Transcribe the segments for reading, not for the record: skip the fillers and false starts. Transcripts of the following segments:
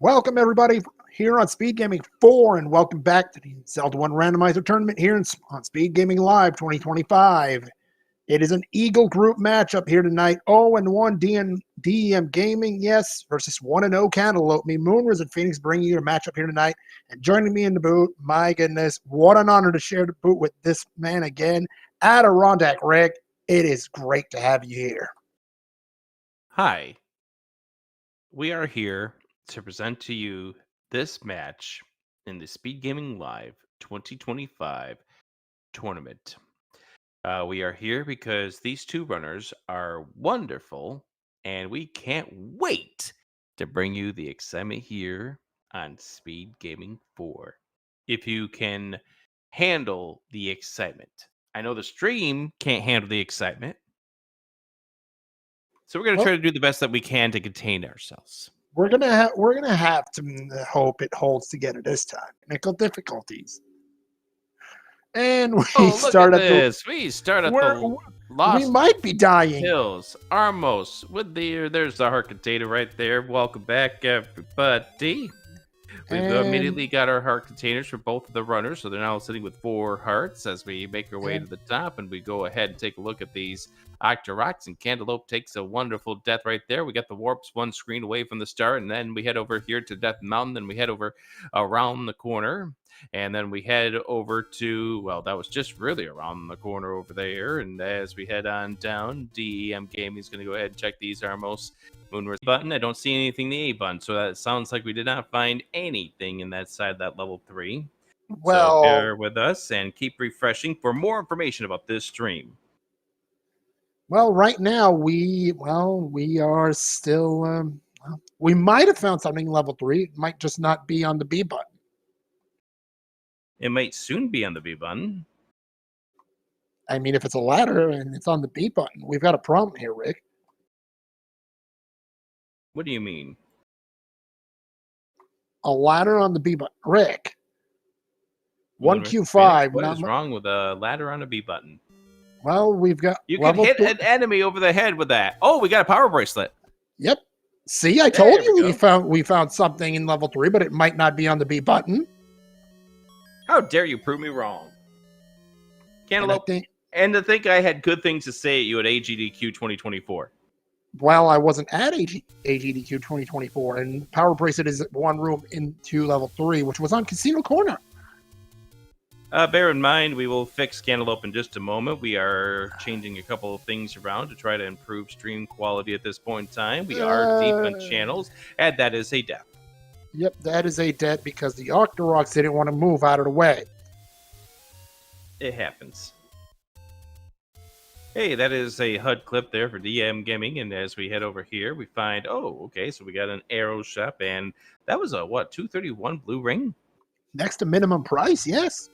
Welcome everybody here on Speedgaming 4 and welcome back to the Zelda 1 Randomizer tournament here on Speedgaming Live 2025. It is an Eagle group matchup here tonight. 0-1 DEM Gaming, yes, versus 1-0 Cantaloupeme. Moonrise and Phoenix bringing you a matchup here tonight. And joining me in the booth, my goodness, what an honor to share the booth with this man again. Adirondack Rick, it is great to have you here. Hi. We are here to present to you this match in the Speedgaming Live 2025 tournament. We are here because these two runners are wonderful, and we can't wait to bring you the excitement here on Speedgaming 4. If you can handle the excitement. I know the stream can't handle the excitement. So we're going to try to do the best that we can to contain ourselves. We're gonna have to hope it holds together this time. Technical difficulties, and we start at this. We start at the Lost we might be dying. Hills, Armos. With there's the heart container right there. Welcome back, everybody. We've immediately got our heart containers for both of the runners, so they're now sitting with 4 hearts as we make our way to the top, and we go ahead and take a look at these Octoroks, and Cantaloupe takes a wonderful death right there. We got the warps one screen away from the start, and then we head over here to Death Mountain, and we head over around the corner, and then we head over to, well, that was just really around the corner over there, and as we head on down, DEM Gaming is going to go ahead and check these Armos Moonrise button. I don't see anything in the A button, so that sounds like we did not find anything in that side, that level 3. Well, so bear with us and keep refreshing for more information about this stream. Well, right now we are still. We might have found something level 3. It might just not be on the B button. It might soon be on the B button. I mean, if it's a ladder and it's on the B button, we've got a problem here, Rick. What do you mean? A ladder on the B button, Rick. 1Q5. What is wrong with a ladder on a B button? Well, we've got. You can hit an enemy over the head with that. Oh, we got a power bracelet. Yep. See, I told you we found something in level 3, but it might not be on the B button. How dare you prove me wrong? Cantaloupe. And to think I had good things to say at you at AGDQ 2024. Well, I wasn't at AGDQ 2024, and Power Bracelet is one room into level 3, which was on Casino Corner. Bear in mind, we will fix Cantaloupe in just a moment. We are changing a couple of things around to try to improve stream quality at this point in time. We are deep on channels, and that is a death. Yep, that is a death because the Octoroks didn't want to move out of the way. It happens. Hey, that is a HUD clip there for DEM Gaming, and as we head over here, we find, oh, okay, so we got an arrow shop, and that was a, what, 231 blue ring? Next to minimum price, yes.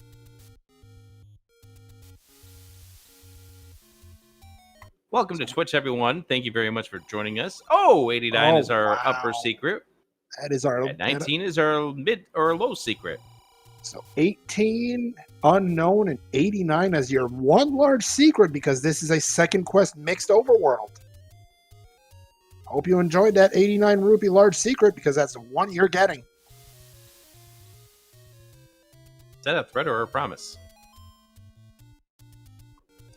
Welcome to Twitch, everyone. Thank you very much for joining us. Oh, 89 is our upper secret. That is our... And 19 is our mid or low secret. So 18 unknown and 89 as your one large secret because this is a second quest mixed overworld. Hope you enjoyed that 89 rupee large secret because that's the one you're getting. Is that a threat or a promise?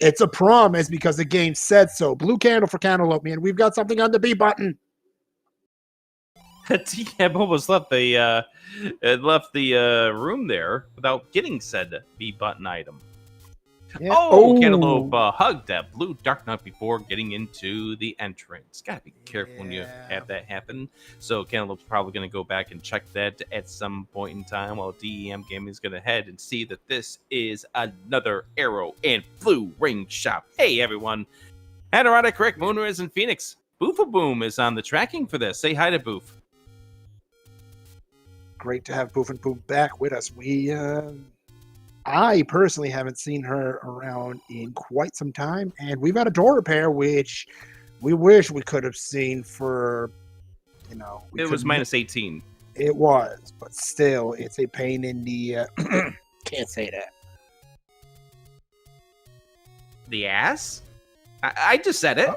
It's a promise because the game said so. Blue candle for Cantaloupe, man. We've got something on the B button. TM almost left the room there without getting said B button item. Yeah. Oh, Cantaloupe hugged that blue Dark Knight before getting into the entrance. Gotta be careful when you have that happen. So Cantaloupe's probably going to go back and check that at some point in time while DEM Gaming is going to head and see that this is another arrow and blue ring shop. Hey, everyone. Adirondack Rick, Moonrise, and Phoenix. Boofaboom is on the tracking for this. Say hi to Boof. Great to have Boof and Boom back with us. I personally haven't seen her around in quite some time, and we've got a door repair, which we wish we could have seen for, it was minus 18. It was, but still, it's a pain in the, can't say that. The ass? I just said it.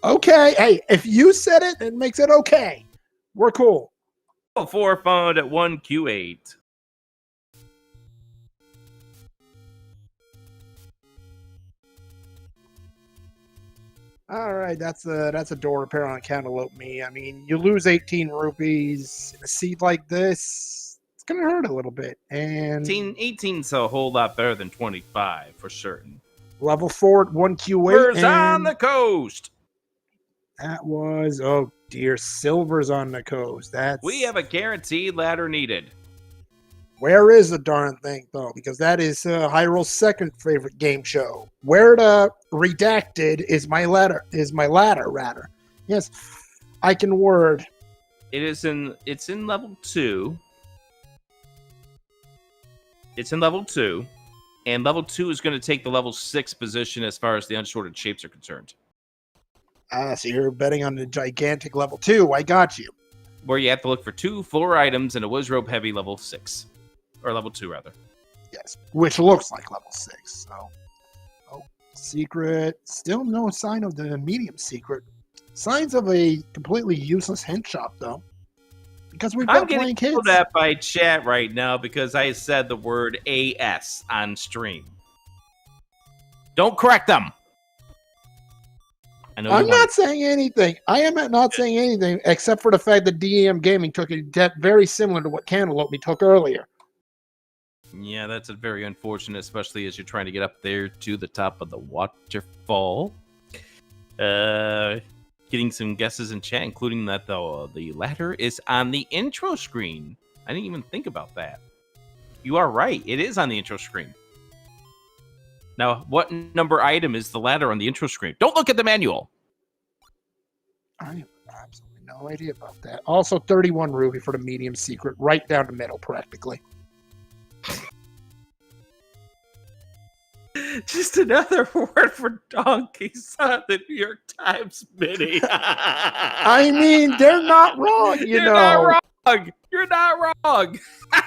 Okay, hey, if you said it, it makes it okay. We're cool. Level 4 found at 1Q8. All right, that's a door repair on cantaloupeme. I mean, you lose 18 rupees in a seed like this, it's gonna hurt a little bit. And 18's a whole lot better than 25 for certain. level 4 at 1Q8. Silver's on the coast. That was, oh dear, Silver's on the coast. We have a guaranteed ladder needed. Where is the darn thing, though? Because that is Hyrule's second favorite game show. Where the redacted is my ladder, rather. Yes, I can word. It's in level 2. It's in level 2. And level 2 is going to take the level 6 position as far as the unsorted shapes are concerned. So you're betting on the gigantic level 2. I got you. Where you have to look for 2 floor items and a wizrobe heavy level 6. Or level 2, rather. Yes, which looks like level 6. So, secret. Still no sign of the medium secret. Signs of a completely useless hint shop, though. Because we've got blank hits. I'm getting yelled at by chat right now because I said the word AS on stream. Don't correct them. I'm not saying anything. I am not saying anything except for the fact that DEM Gaming took a depth very similar to what Cantaloupeme took earlier. Yeah, that's very unfortunate, especially as you're trying to get up there to the top of the waterfall. Getting some guesses in chat, including that the ladder is on the intro screen. I didn't even think about that. You are right. It is on the intro screen. Now, what number item is the ladder on the intro screen? Don't look at the manual. I have absolutely no idea about that. Also, 31 ruby for the medium secret, right down the middle, practically. Just another word for donkeys on the New York Times mini. I mean, they're not wrong, You're not wrong. You're not wrong.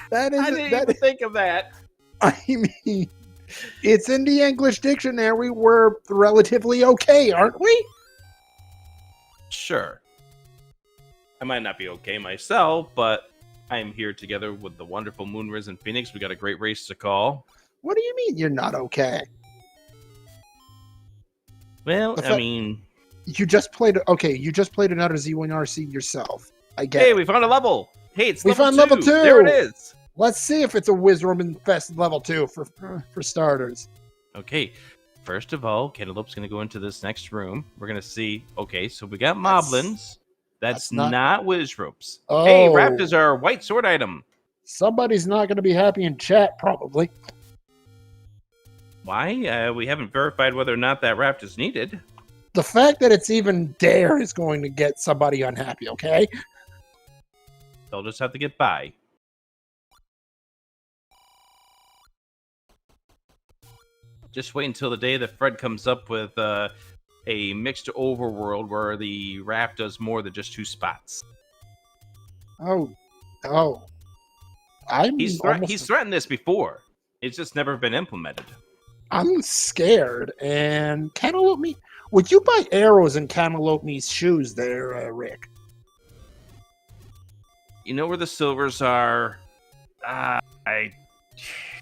That is, I didn't even think of that. I mean, it's in the English dictionary. We're relatively okay, aren't we? Sure. I might not be okay myself, but I am here together with the wonderful Moonrise and Phoenix. We got a great race to call. What do you mean you're not okay? Well, I mean... You just played... Okay, you just played another Z1RC yourself. I get Hey, it. we found a level! Hey, it's we level 2! We found level 2! There it is! Let's see if it's a Wizroom infested level 2 for starters. Okay, first of all, Cantaloupe's going to go into this next room. We're going to see... Okay, so we got Moblins. That's not Wizropes. Oh. Hey, Raptors are a white sword item. Somebody's not going to be happy in chat, probably. Why? We haven't verified whether or not that raft is needed. The fact that it's even there is going to get somebody unhappy, okay? They'll just have to get by. Just wait until the day that Fred comes up with a mixed overworld where the raft does more than just 2 spots. Oh. He's threatened this before. It's just never been implemented. I'm scared. And Cantaloupeme, would you buy arrows in Cantaloupeme's shoes there, Rick? You know where the silvers are?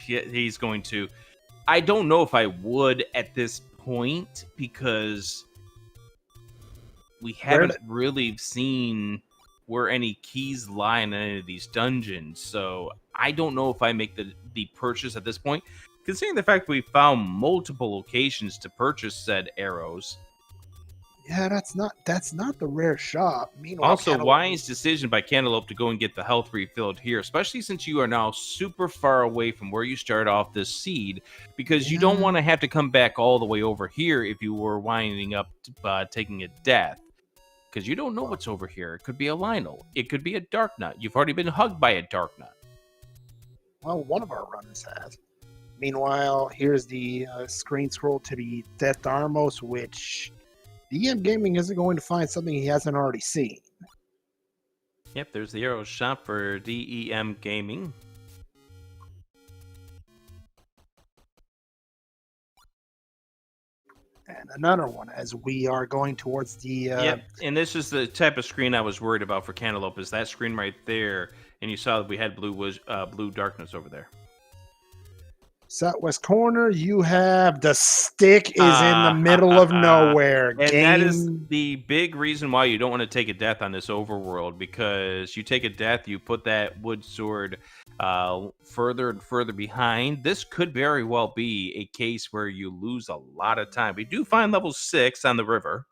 He's going to. I don't know if I would at this point because we haven't really seen where any keys lie in any of these dungeons. So I don't know if I make the purchase at this point. Considering the fact we found multiple locations to purchase said arrows. Yeah, that's not the rare shop. Meanwhile, also, wise decision by Cantaloupe to go and get the health refilled here, especially since you are now super far away from where you start off this seed, because you don't want to have to come back all the way over here if you were winding up taking a death. Because you don't know what's over here. It could be a Lionel. It could be a Dark Nut. You've already been hugged by a Dark Nut. Well, one of our runners has. Meanwhile, here's the screen scroll to the Death Armos, which DEM Gaming isn't going to find something he hasn't already seen. Yep, there's the arrow shop for DEM Gaming. And another one as we are going towards the... Yep, and this is the type of screen I was worried about for Cantaloupe, is that screen right there, and you saw that we had blue darkness over there. Southwest corner, you have the stick is in the middle of nowhere. And that is the big reason why you don't want to take a death on this overworld, because you take a death, you put that wood sword further and further behind. This could very well be a case where you lose a lot of time. We do find level 6 on the river.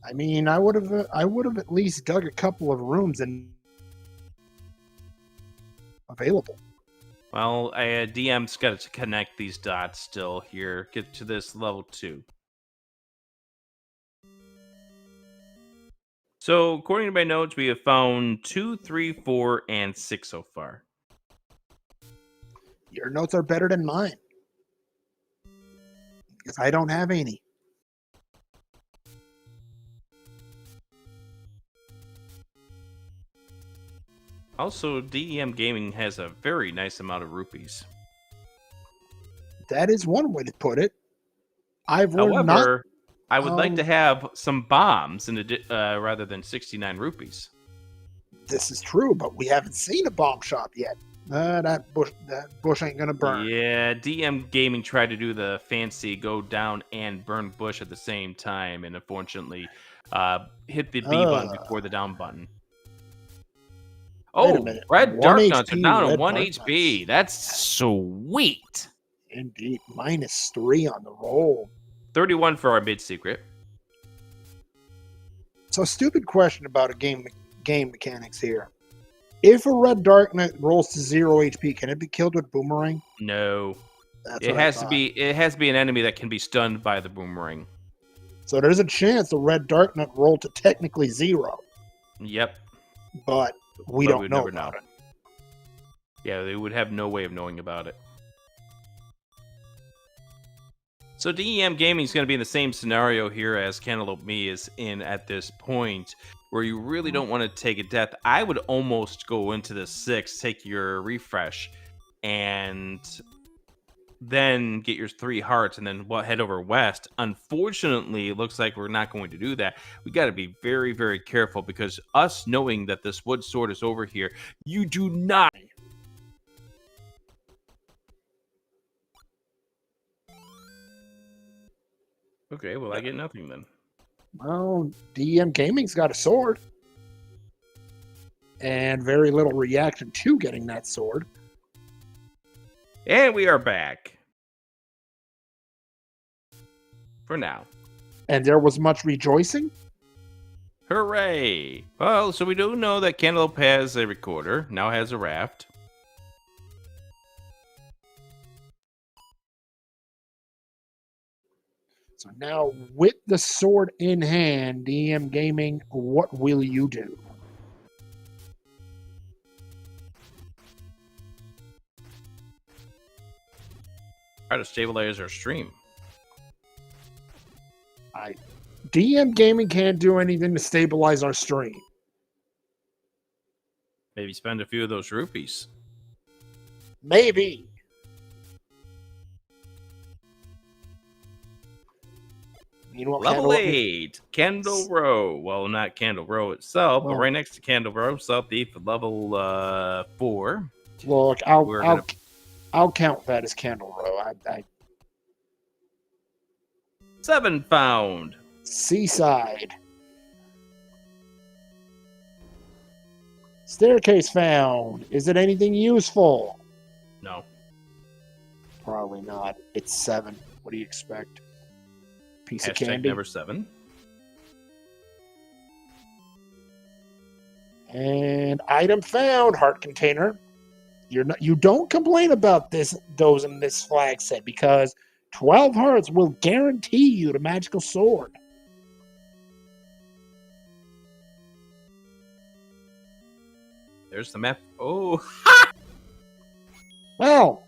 I mean, I would have at least dug a couple of rooms and available. Well, DM's got to connect these dots still here. Get to this level 2. So, according to my notes, we have found 2, 3, 4, and 6 so far. Your notes are better than mine, because I don't have any. Also, DEM Gaming has a very nice amount of rupees. That is one way to put it. However, I would like to have some bombs rather than 69 rupees. This is true, but we haven't seen a bomb shop yet. That bush ain't gonna burn. Yeah, DM Gaming tried to do the fancy go down and burn bush at the same time, and unfortunately hit the B button before the down button. Oh, red dark nuts are down to 1 HP. That's sweet. Indeed. -3 on the roll. 31 for our mid-secret. So, stupid question about a game mechanics here. If a red dark nut rolls to 0 HP, can it be killed with boomerang? No. It has to be an enemy that can be stunned by the boomerang. So there's a chance the red dark nut rolled to technically 0. Yep. But we don't know about it. Yeah, they would have no way of knowing about it. So DEM Gaming is going to be in the same scenario here as cantaloupeme is in at this point, where you really don't want to take a death. I would almost go into the 6, take your refresh, and then get your 3 hearts, and then head over west. Unfortunately, it looks like we're not going to do that. We got to be very, very careful, because us knowing that this wood sword is over here, you do not. Okay, well, I get nothing then. Well, DEM Gaming's got a sword. And very little reaction to getting that sword. And we are back. For now. And there was much rejoicing? Hooray! Well, so we do know that Cantaloupe has a recorder, now has a raft. So now, with the sword in hand, DEM Gaming, what will you do? Try to stabilize our stream. DEM Gaming can't do anything to stabilize our stream. Maybe spend a few of those rupees. Maybe. Meanwhile, Level 8, Candle Row. Well, not Candle Row itself, but right next to Candle Row, Southeast, level 4. Look, I'll count that as Candle Row. 7 found. Seaside. Staircase found. Is it anything useful? No. Probably not. It's 7. What do you expect? Piece of Hashtag candy. Never 7. And item found. Heart container. You don't complain about those in this flag set, because 12 hearts will guarantee you the magical sword. There's the map. Oh. Well.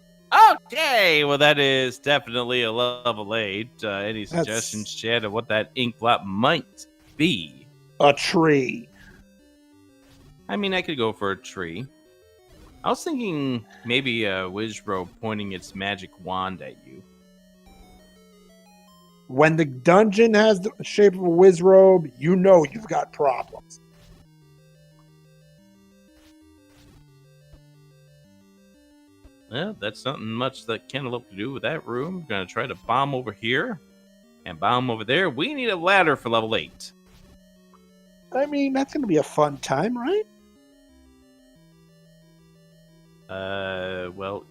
Okay. Well, that is definitely a level 8. Any suggestions, Chad, of what that ink blot might be? A tree. I mean, I could go for a tree. I was thinking maybe a Wizro pointing its magic wand at you. When the dungeon has the shape of a whiz robe, you know you've got problems. Well, that's nothing much that Cantaloupe can do with that room. We're going to try to bomb over here and bomb over there. We need a ladder for level 8. I mean, that's going to be a fun time, right? Well,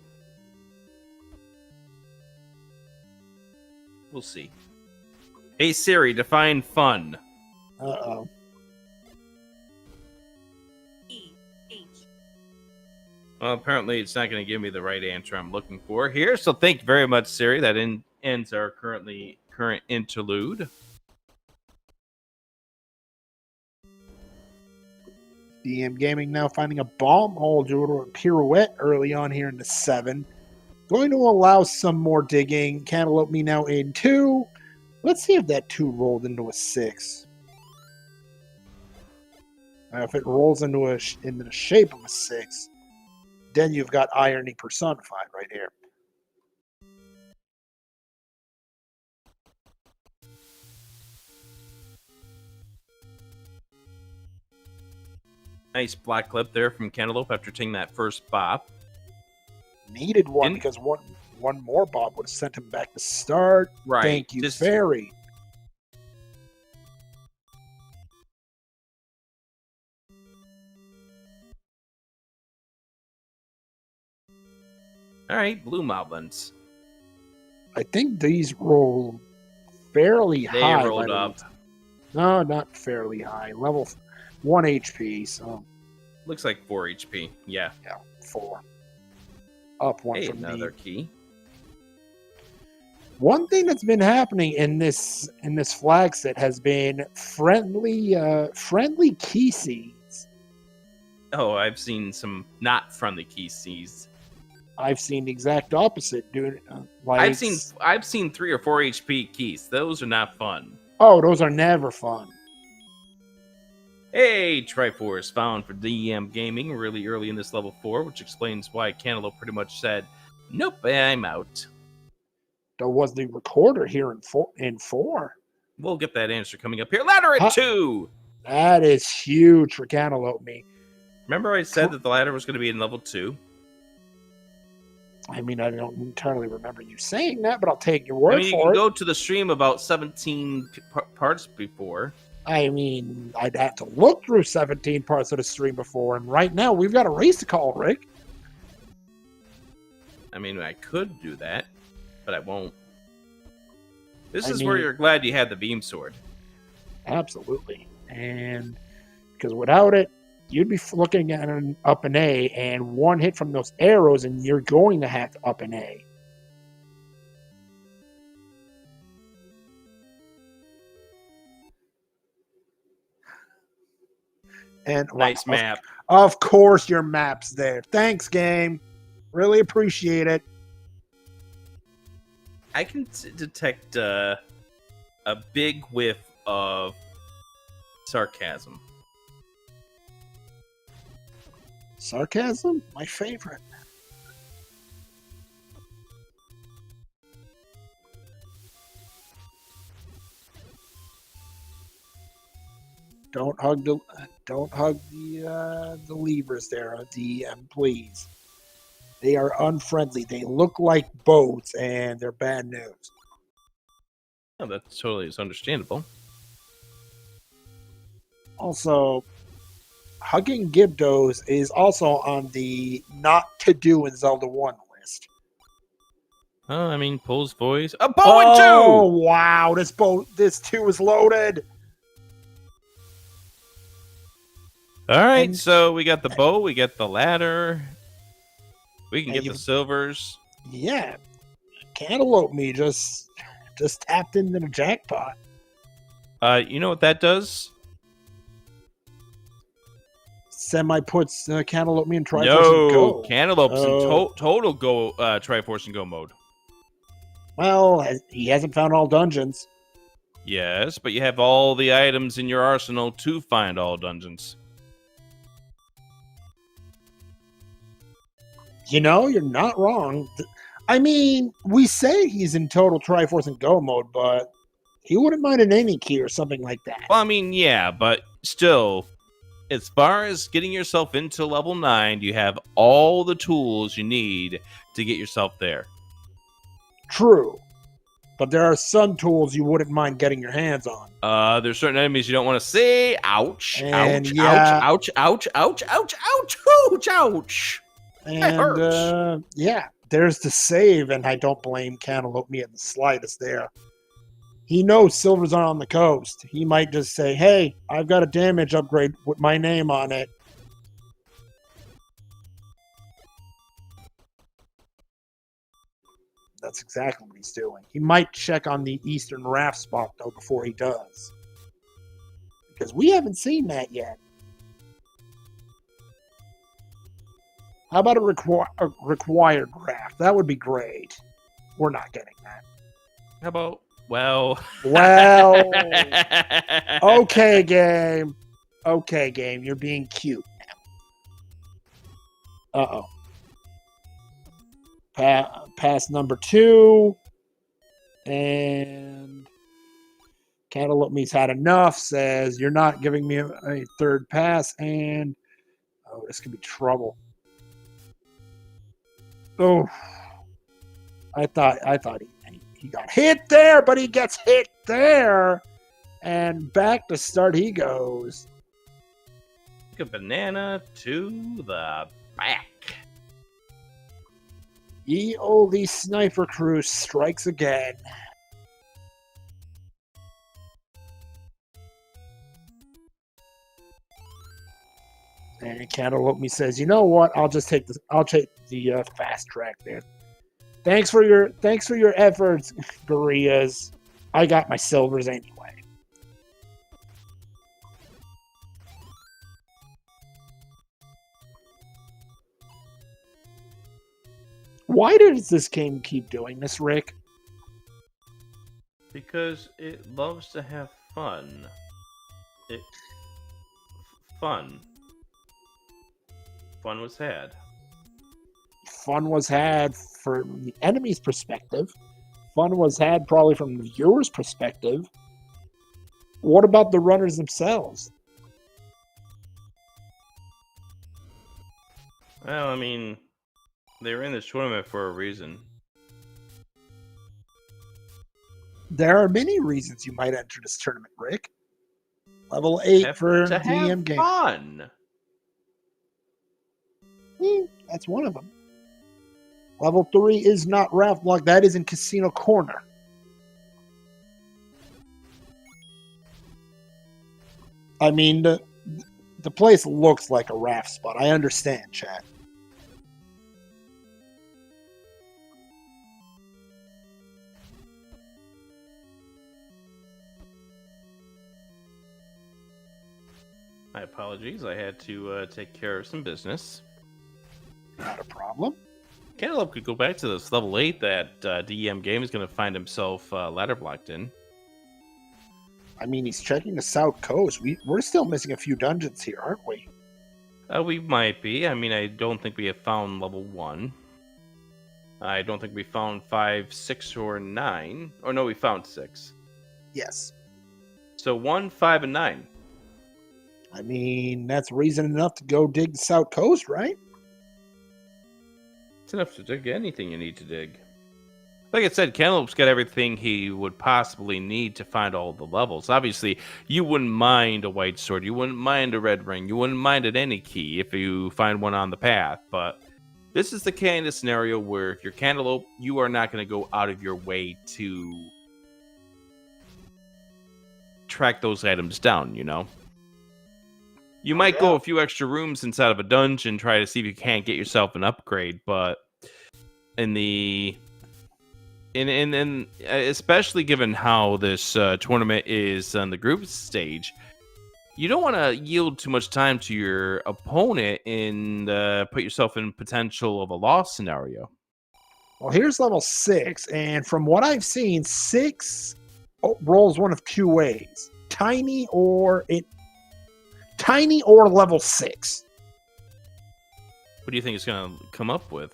we'll see. Hey Siri, define fun. Uh-oh. Well, apparently it's not going to give me the right answer I'm looking for here. So thank you very much, Siri. That ends our current interlude. DEM Gaming now finding a bomb hole due to a pirouette early on here in the 7. Going to allow some more digging. Cantaloupe me now in 2. Let's see if that 2 rolled into a 6. Now, if it rolls into the shape of a 6, then you've got irony personified right here. Nice black clip there from Cantaloupe after taking that first bop. Needed one because one more bop would have sent him back to start. Right. Thank you, Fairy. All right, blue moblins. I think these roll fairly They high. They rolled up. No, not fairly high. Level 1 HP, so... Looks like 4 HP, yeah. Yeah, 4. Up 1 from another key. One thing that's been happening in this flag set has been friendly key seeds. Oh, I've seen some not friendly key seeds. I've seen the exact opposite, dude. Like I've seen 3 or 4 HP keys. Those are not fun. Oh, those are never fun. Hey, Triforce found for DEM Gaming really early in this level 4, which explains why Cantaloupe pretty much said, "Nope, I'm out." There was the recorder here in 4. We'll get that answer coming up here. Ladder at 2. That is huge for Cantaloupe me. Remember I said that the ladder was going to be in level 2? I mean, I don't entirely remember you saying that, but I'll take your word for it. You can go to the stream about 17 parts before. I mean, I'd have to look through 17 parts of the stream before, and right now we've got a race to call, Rick. I mean, I could do that, but I won't. This is where you're glad you had the beam sword. Absolutely. And because without it, you'd be looking at an up an A, and one hit from those arrows, and you're going to have to up an A. And nice map. Of course, your map's there. Thanks, game. Really appreciate it. I can detect a big whiff of sarcasm. Sarcasm? My favorite. Don't hug the levers there, DM, please. They are unfriendly. They look like boats, and they're bad news. Oh, that totally is understandable. Also, hugging Gibdos is also on the not to do in Zelda 1 list. Oh, I mean, Pole's voice. A bow and 2! Oh, wow. This 2 is loaded. All right, so we got the bow, we get the ladder. We can get the silvers. Yeah. Cantaloupe me just tapped into the jackpot. You know what that does? Semi puts Cantaloupe me in Triforce and Go. Cantaloupe's in total Go Triforce and Go mode. Well, he hasn't found all dungeons. Yes, but you have all the items in your arsenal to find all dungeons. You know, you're not wrong. I mean, we say he's in total Triforce and Go mode, but He wouldn't mind an any key or something like that. Well, I mean, yeah, but still, as far as getting yourself into level 9, you have all the tools you need to get yourself there. True. But there are some tools you wouldn't mind getting your hands on. There's certain enemies you don't want to see. Ouch, And ouch, yeah. ouch, ouch, ouch, ouch, ouch, ouch, ouch. That hurts. And yeah, there's the save, and I don't blame Cantaloupeme in the slightest there. He knows silvers aren't on the coast. He might just say, hey, I've got a damage upgrade with my name on it. That's exactly what he's doing. He might check on the Eastern Raft spot, though, before he does. Because we haven't seen that yet. How about a required raft? That would be great. We're not getting that. How about, well... Okay, game. Okay, game. You're being cute now. Uh-oh. Pass number 2. And Cantaloupeme's had enough. Says, you're not giving me a third pass. And, oh, this could be trouble. Oh, I thought he got hit there, but he gets hit there, and back to start he goes. Take a banana to the back. Ye olde sniper crew strikes again. And Cantaloupe says, "You know what? I'll take the fast track there. Thanks for your efforts, gorillas. I got my silvers anyway." Why does this game keep doing this, Rick? Because it loves to have fun. Fun. Fun was had. Fun was had from the enemy's perspective. Fun was had probably from the viewer's perspective. What about the runners themselves? Well, I mean, they were in this tournament for a reason. There are many reasons you might enter this tournament, Rick. Level 8 for DEM game. Fun. That's one of them. Level 3 is not Raft Block. That is in Casino Corner. I mean, the place looks like a raft spot. I understand, chat. My apologies. I had to take care of some business. Not a problem. Cantaloupe could go back to this level 8 that DEM game is going to find himself ladder blocked in. I mean, he's checking the South Coast. We're still missing a few dungeons here, aren't we? We might be. I mean, I don't think we have found level 1. I don't think we found 5, 6, or 9. Or no, we found 6. Yes. So 1, 5, and 9. I mean, that's reason enough to go dig the South Coast, right? It's enough to dig anything you need to dig. Like I said, Cantaloupe's got everything he would possibly need to find all the levels. Obviously, you wouldn't mind a white sword. You wouldn't mind a red ring. You wouldn't mind an any key if you find one on the path. But this is the kind of scenario where if you're Cantaloupe, you are not going to go out of your way to track those items down, you know? You might go a few extra rooms inside of a dungeon, try to see if you can't get yourself an upgrade, but especially given how this tournament is on the group stage, you don't want to yield too much time to your opponent and put yourself in potential of a loss scenario. Well, here's level 6, and from what I've seen, 6 rolls one of two ways: tiny or level 6. What do you think it's going to come up with?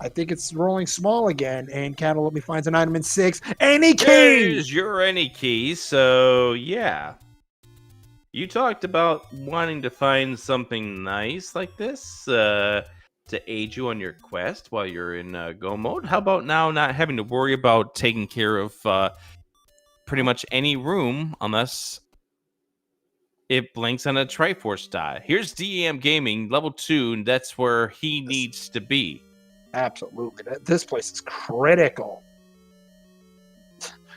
I think it's rolling small again, and Cantaloupe finds an item in 6. Any key! There's your any key. So yeah, you talked about wanting to find something nice like this to aid you on your quest while you're in go mode. How about now not having to worry about taking care of pretty much any room unless it blinks on a Triforce die. Here's DEM Gaming, level 2, and that's where he needs to be. Absolutely. This place is critical.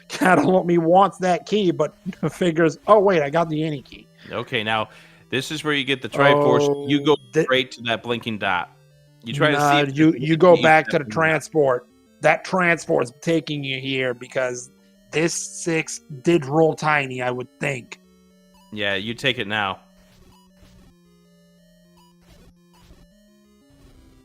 Cantaloupe wants that key, but figures, oh, wait, I got the any key. Okay, now, this is where you get the Triforce. You go Oh, straight to that blinking dot. You try to see... You go back to the transport. That transport's taking you here because this 6 did roll tiny, I would think. Yeah, you take it now.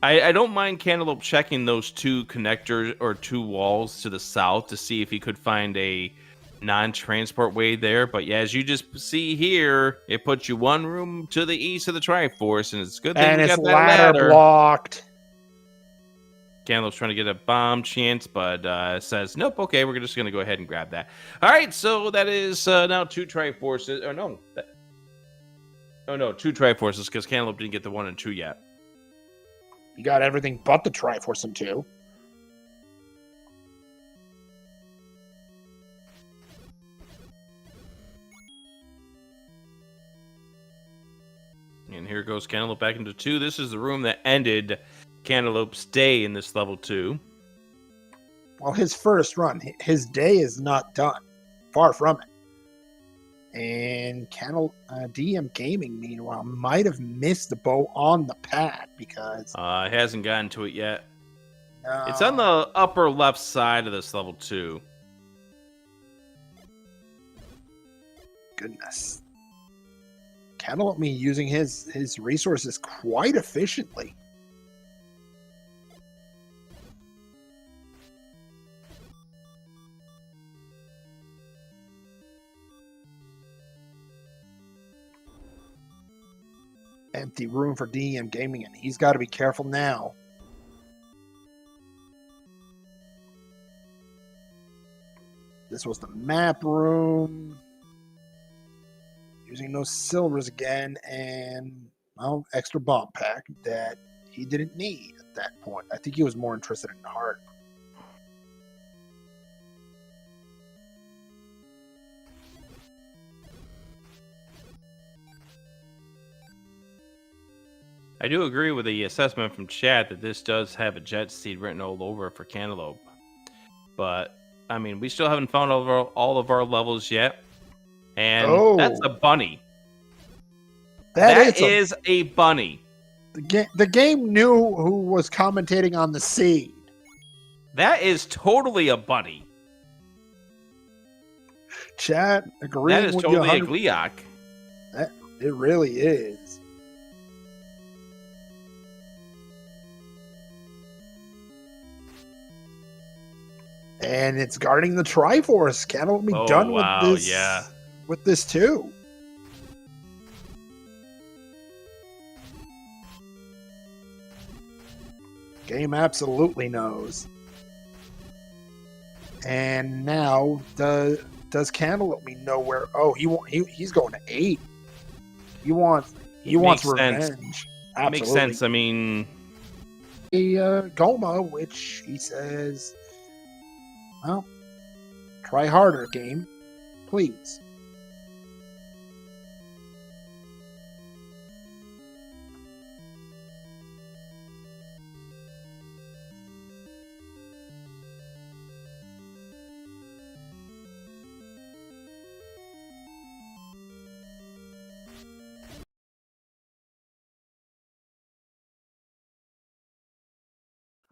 I don't mind Cantaloupe checking those 2 connectors or 2 walls to the south to see if he could find a non-transport way there. But yeah, as you just see here, it puts you 1 room to the east of the Triforce, and it's a good thing we it's got that ladder blocked. Cantaloupe's trying to get a bomb chance, but says, nope, okay, we're just going to go ahead and grab that. All right, so that is now 2 Triforces. Or no. No, 2 Triforces, because Cantaloupe didn't get the 1 and 2 yet. You got everything but the Triforce in 2. And here goes Cantaloupe back into 2. This is the room that ended Cantaloupe's day in this level 2. Well, his first run, his day is not done. Far from it. And DEM Gaming, meanwhile, might have missed the boat on the pad because... it hasn't gotten to it yet. No. It's on the upper left side of this level 2. Goodness. Cantaloupe using his resources quite efficiently. Empty room for DEM Gaming, and he's got to be careful now. This was the map room. Using those silvers again, and, well, extra bomb pack that he didn't need at that point. I think he was more interested in heart. I do agree with the assessment from chat that this does have a jet seed written all over it for Cantaloupe. But, I mean, we still haven't found all of our levels yet. And that's a bunny. That is a bunny. The game knew who was commentating on the seed. That is totally a bunny. Chat agreeing that is with totally you. A Gliok. It really is. And it's guarding the Triforce. Cantaloupe be done with this. Yeah. With this too. Game absolutely knows. And now does Cantaloupe know where? Oh, he's going to 8. He wants revenge. That makes sense. I mean, Goma, which he says, well, try harder, game, please.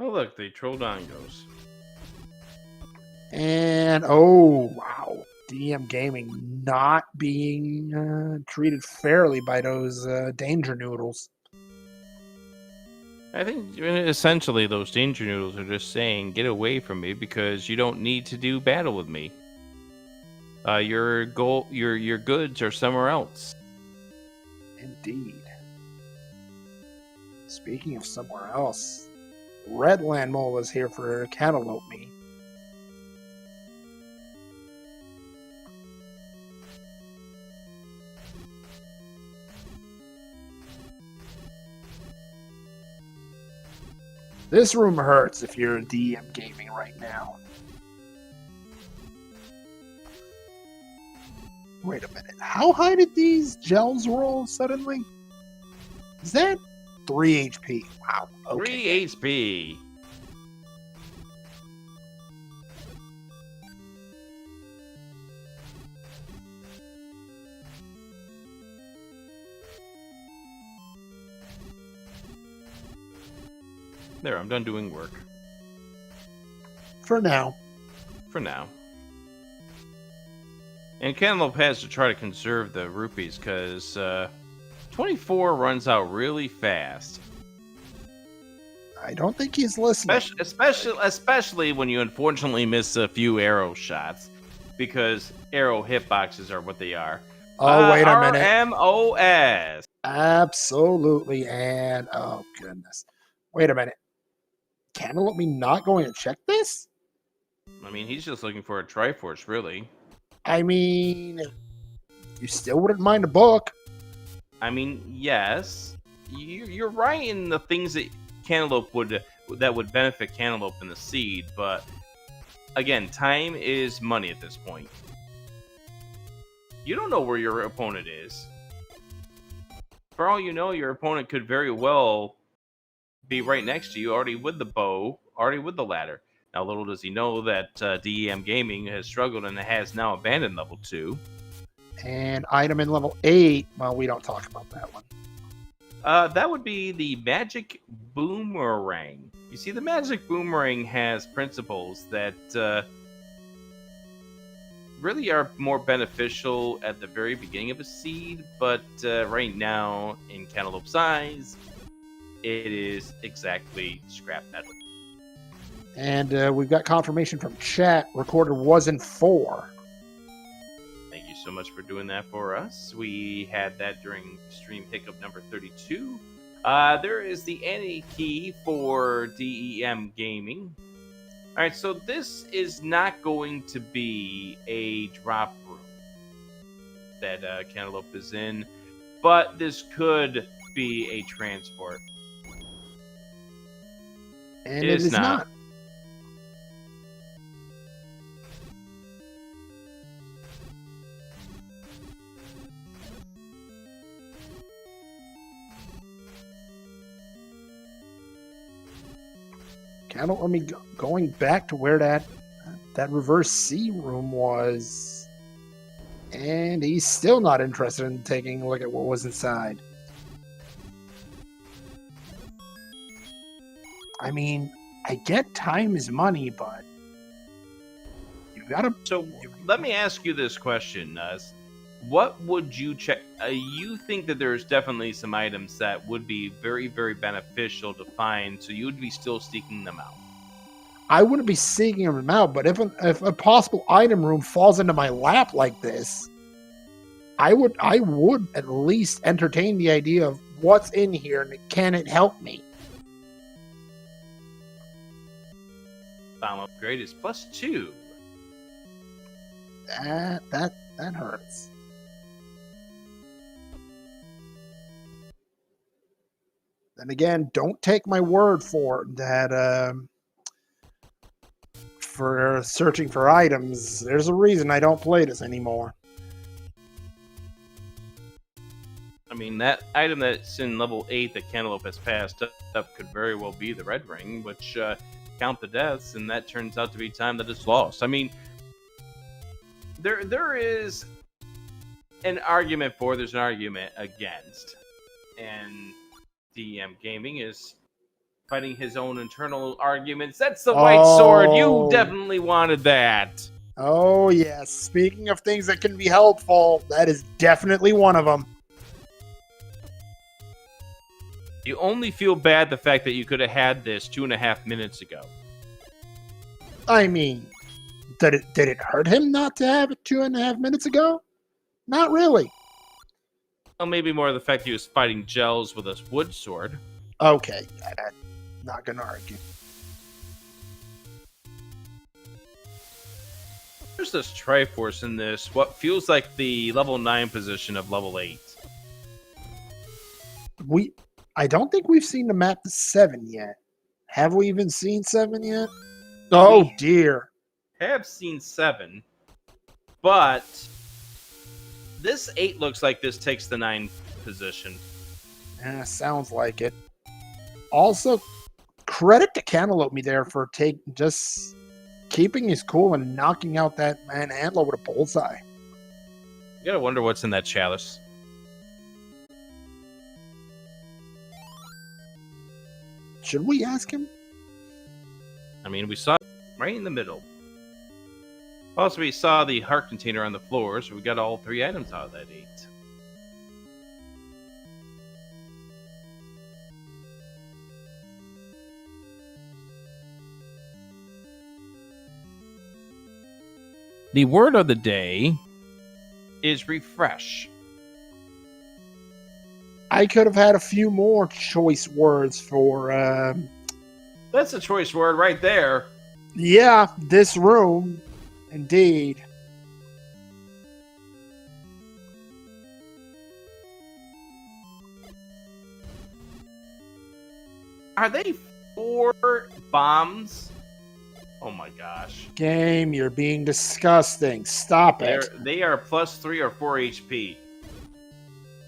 oh look, the Trollodon goes. And oh wow, DEM Gaming not being treated fairly by those danger noodles. I think essentially those danger noodles are just saying, get away from me because you don't need to do battle with me. Your goods are somewhere else. Indeed. Speaking of somewhere else, Redland Mole is here for cantaloupeme. This room hurts if you're DEM Gaming right now. Wait a minute. How high did these gels roll suddenly? Is that 3 HP? Wow. Okay. 3 HP. There, I'm done doing work. For now. For now. And Cantaloupe has to try to conserve the rupees, because 24 runs out really fast. I don't think he's listening. Especially when you unfortunately miss a few arrow shots, because arrow hitboxes are what they are. Oh, wait a minute. RMOS. Absolutely. And, oh, goodness. Wait a minute. Cantaloupeme not going to check this? I mean, he's just looking for a Triforce, really. I mean, you still wouldn't mind a book. I mean, yes. You're right in the things that Cantaloupe would benefit Cantaloupe in the seed, but again, time is money at this point. You don't know where your opponent is. For all you know, your opponent could very well be right next to you, already with the bow, already with the ladder. Now, little does he know that DEM Gaming has struggled and has now abandoned level 2. And item in level 8, well, we don't talk about that one. That would be the Magic Boomerang. You see, the Magic Boomerang has principles that really are more beneficial at the very beginning of a seed, but right now, in Cantaloupe's eyes, it is exactly scrap metal. And we've got confirmation from chat. Recorder was in 4. Thank you so much for doing that for us. We had that during stream hiccup number 32. There is the any key for DEM Gaming. All right, so this is not going to be a drop room that Cantaloupe is in, but this could be a transport. And it is not. Cantaloupeme going back to where that reverse C room was, and he's still not interested in taking a look at what was inside. I mean, I get time is money, but you gotta. So let me ask you this question: what would you check? You think that there's definitely some items that would be very, very beneficial to find, so you would be still seeking them out. I wouldn't be seeking them out, but if a possible item room falls into my lap like this, I would at least entertain the idea of what's in here and can it help me. Bomb upgrade is +2. That hurts. And again, don't take my word for that. For searching for items, there's a reason I don't play this anymore. I mean, that item that's in level 8 that Cantaloupe has passed up could very well be the red ring, which count the deaths, and that turns out to be time that is lost. I mean, there is an argument for, there's an argument against, and DEM Gaming is fighting his own internal arguments. That's the white sword. You definitely wanted that. Oh, yes. Speaking of things that can be helpful, that is definitely one of them. You only feel bad the fact that you could have had this 2.5 minutes ago. I mean, did it hurt him not to have it 2.5 minutes ago? Not really. Well, maybe more the fact he was fighting gels with a wood sword. Okay. Not gonna argue. There's this Triforce in this, what feels like the level 9 position of level 8. I don't think we've seen the map to 7 yet. Have we even seen 7 yet? Oh dear. Have seen 7, but this 8 looks like this takes the 9 position. Sounds like it. Also, credit to Cantaloupeme there for just keeping his cool and knocking out that man Antler with a bullseye. You gotta wonder what's in that chalice. Should we ask him? I mean, we saw it right in the middle. Also, we saw the heart container on the floor, so we got all 3 items out of that 8. The word of the day is refresh. I could have had a few more choice words for... That's a choice word right there. Yeah, this room. Indeed. Are they 4 bombs? Oh my gosh. Game, you're being disgusting. Stop it. They are plus 3 or 4 HP.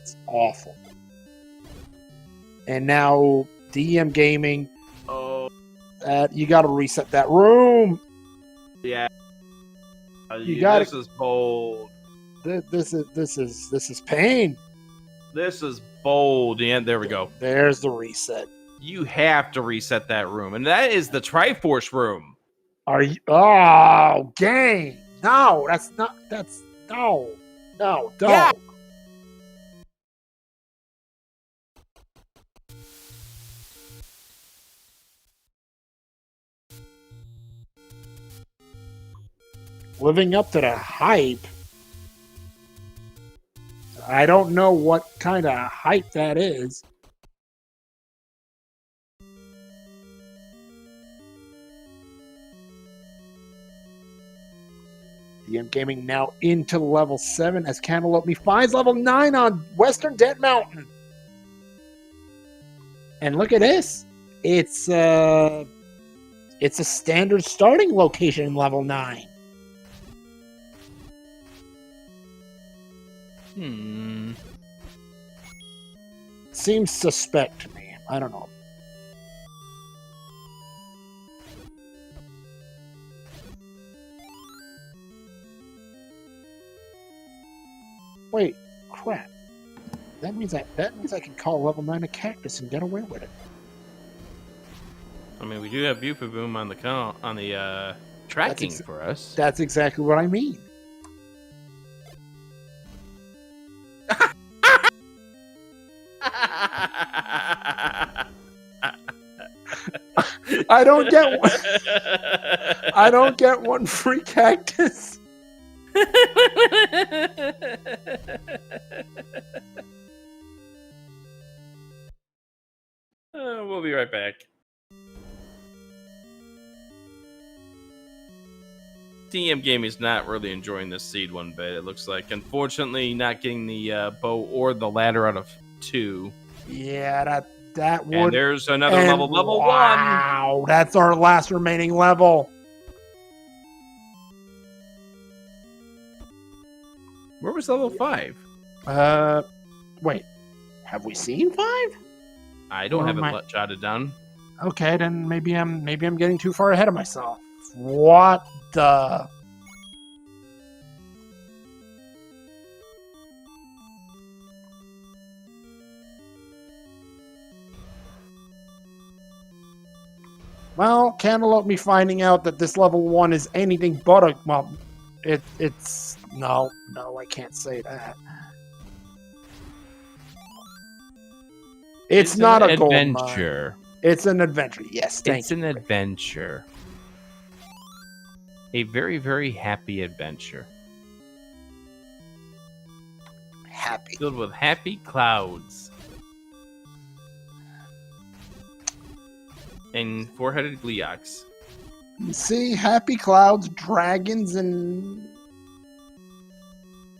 It's awful. And now, DEM Gaming. Oh. You gotta reset that room. Yeah. This is bold. This is pain. This is bold. And there we go. There's the reset. You have to reset that room. And that is the Triforce room. Are you? Oh, game. No, no. Don't. Yeah. Living up to the hype. I don't know what kind of hype that is. DEM Gaming now into level 7 as Cantaloupeme finds level 9 on Western Dead Mountain. And look at this. It's a standard starting location in level 9. Seems suspect to me. I don't know. Wait, crap. That means I can call level 9 a cactus and get away with it. I mean, we do have Boom on the tracking for us. That's exactly what I mean. I don't get one free cactus. We'll be right back. DEM Gaming is not really enjoying this seed one bit, it looks like. Unfortunately, not getting the bow or the ladder out of 2. Yeah, that would... And there's another level 1. Wow, that's our last remaining level. Where was level 5? Wait. Have we seen 5? I don't have it jotted down. Okay, then maybe I'm getting too far ahead of myself. What the... Well, Cantaloupeme finding out that this level 1 is anything but a... Well, it's... No, I can't say that. It's not a gold adventure. It's an adventure. Yes, thank you. It's an adventure. A very, very happy adventure. Happy. Filled with happy clouds. and four-headed Gleeox. See, happy clouds, dragons, and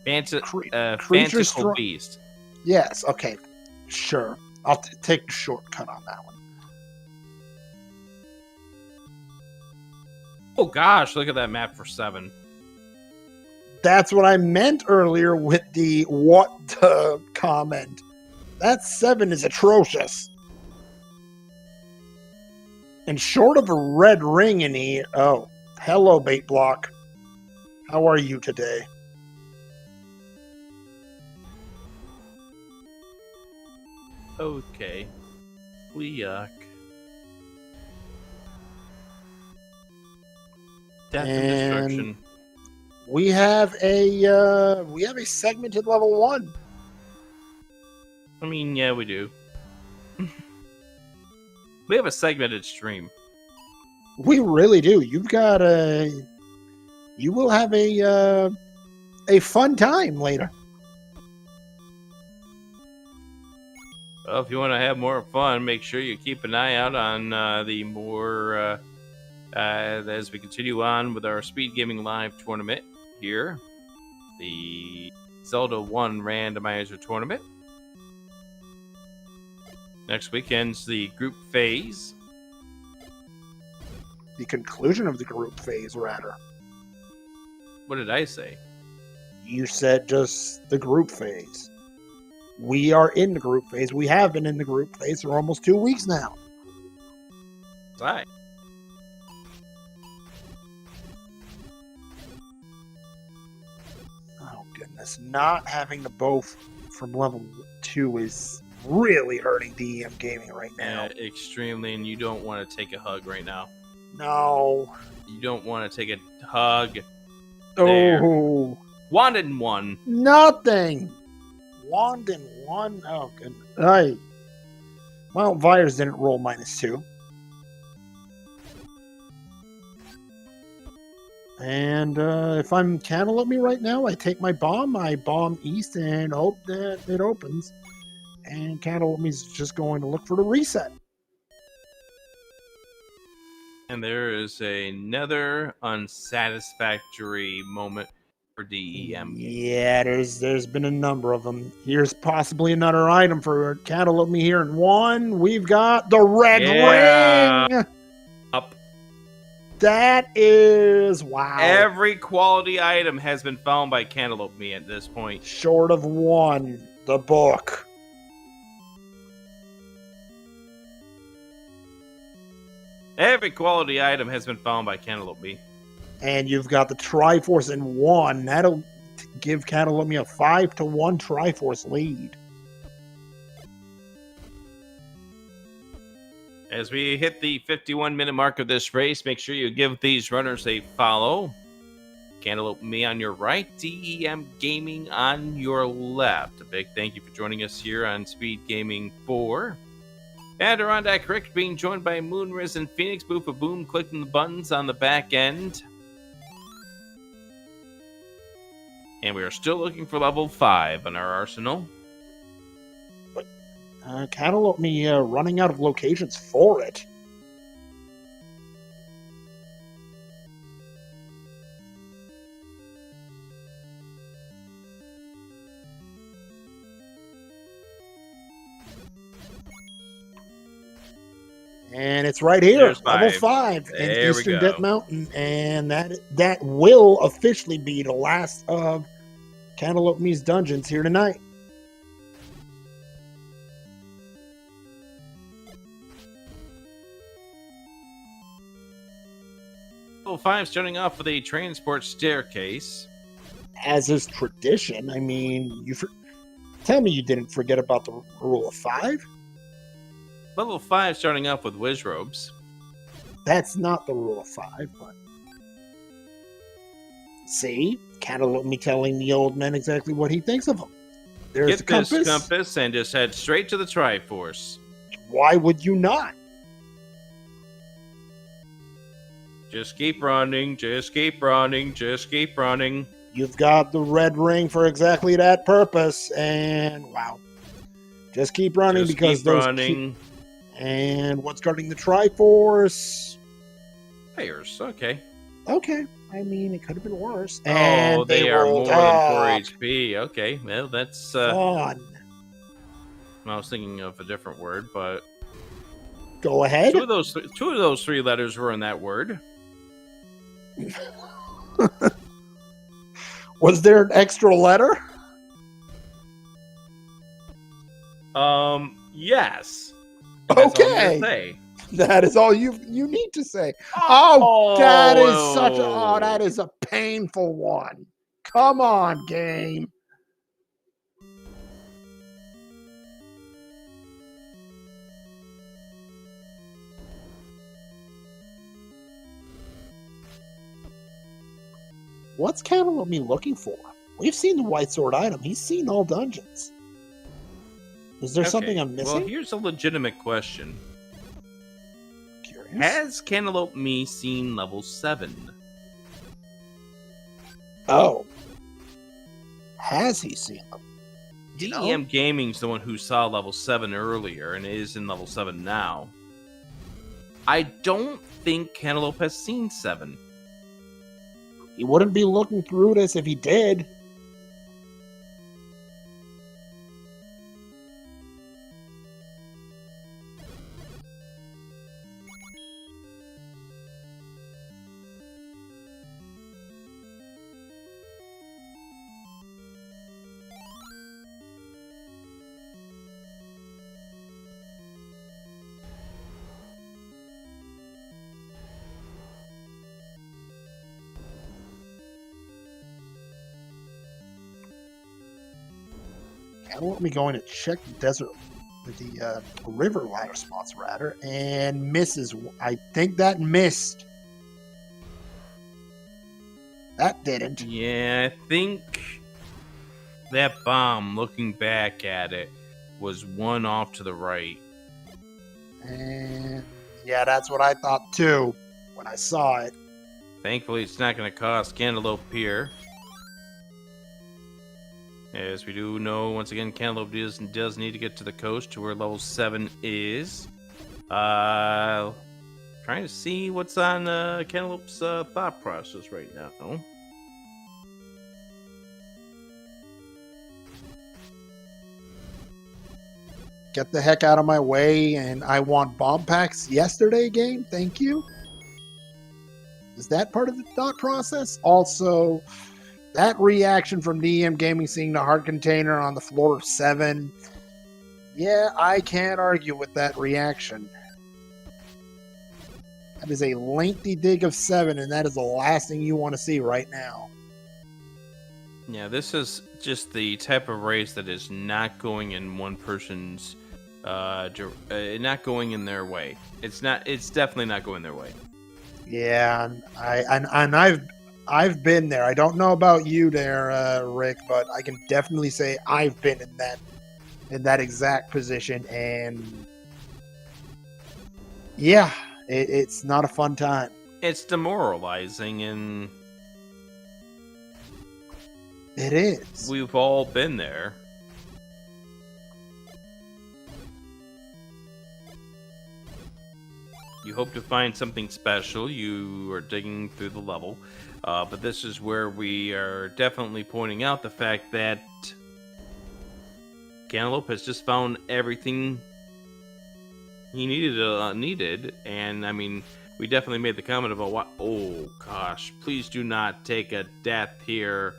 creatures. Fanciful beast. Yes. Okay. Sure. I'll take the shortcut on that one. Oh gosh, look at that map for 7. That's what I meant earlier with the what comment. That 7 is atrocious. And short of a red ring in here. Oh, hello, Bait Block. How are you today? Okay. Yuck. Death and destruction. We have a segmented level 1. I mean, yeah, we do. We have a segmented stream. We really do. You will have a fun time later. Well, if you want to have more fun, make sure you keep an eye out on the more as we continue on with our Speedgaming Live tournament here, the Zelda 1 Randomizer tournament. Next weekend's the group phase. The conclusion of the group phase, rather. What did I say? You said just the group phase. We are in the group phase. We have been in the group phase for almost 2 weeks now. Right. Oh, goodness. Not having the both from level 2 is really hurting DEM Gaming right now. Yeah, extremely, and you don't want to take a hug right now. No. You don't want to take a hug. Oh. 1 and 1. Nothing. 1 and 1. Oh, goodness. Aye. Well, Virus didn't roll -2. And if I'm Cantaloupe right now, I take my bomb, I bomb east, and hope that it opens. And Cantaloupe is just going to look for the reset. And there is another unsatisfactory moment for DEM. Yeah, there's been a number of them. Here's possibly another item for Cantaloupe here in 1. We've got the red ring. Up. That is wow. Every quality item has been found by Cantaloupe Me at this point. Short of 1, the book. Every quality item has been found by Cantaloupe Me. And you've got the Triforce in 1. That'll give Cantaloupe Me a 5-1 Triforce lead. As we hit the 51-minute mark of this race, make sure you give these runners a follow. Cantaloupe Me on your right, DEM Gaming on your left. A big thank you for joining us here on Speed Gaming 4. Adirondack Rick being joined by Moonriz and Phoenix Boofa Boom, clicking the buttons on the back end. And we are still looking for level 5 on our arsenal. But Cantaloupe Me running out of locations for it. And it's right here, level 5 in Eastern Death Mountain. And that will officially be the last of Cantaloupe Me's dungeons here tonight. Level 5 starting off with a transport staircase. As is tradition, I mean, tell me you didn't forget about the rule of 5? Level 5 starting off with whiz robes. That's not the rule of 5, but... See? Cantaloupe Me telling the old man exactly what he thinks of him. There's the compass. Get this compass and just head straight to the Triforce. Why would you not? Just keep running, just keep running, just keep running. You've got the red ring for exactly that purpose, and wow. Just keep running just because keep those running. And what's guarding the Triforce? Players, okay. Okay. I mean, it could have been worse. Oh, And they are rolled more than 4 up. HP. Okay, well, that's... Fun. I was thinking of a different word, but... Go ahead. Two of those 3 letters were in that word. Was there an extra letter? Yes. And that's all I'm Okay. gonna say. That is all you need to say. Oh, that is such a that is a painful one. Come on, game. What's Cantaloupeme looking for? We've seen the white sword item. He's seen all dungeons. Is there something I'm missing? Well, here's a legitimate question. Curious. Has Cantaloupeme seen level 7? Oh. Has he seen them? DEM Gaming's the one who saw level 7 earlier and is in level 7 now. I don't think Cantaloupe has seen 7. He wouldn't be looking through this if he did. I want me going to check the desert, the river ladder spots rather, and misses. I think that missed. That didn't. Yeah, I think that bomb, looking back at it, was one off to the right. And yeah, that's what I thought too when I saw it. Thankfully, it's not going to cost Cantaloupe here. As we do know, once again, Cantaloupe does need to get to the coast to where level 7 is. Trying to see what's on Cantaloupe's thought process right now. Get the heck out of my way, and I want bomb packs yesterday game. Thank you. Is that part of the thought process? Also, that reaction from DEM Gaming seeing the heart container on the floor of 7. Yeah, I can't argue with that reaction. That is a lengthy dig of 7, and that is the last thing you want to see right now. Yeah, this is just the type of race that is not going in one person's, not going in their way. It's definitely not going their way. Yeah, and I've been there. I don't know about you there, Rick, but I can definitely say I've been in that exact position, and yeah, it's not a fun time. It's demoralizing, and it is. We've all been there. You hope to find something special. You are digging through the level. But this is where we are definitely pointing out the fact that Cantaloupe has just found everything he needed. And, I mean, we definitely made the comment about what... Oh, gosh. Please do not take a death here.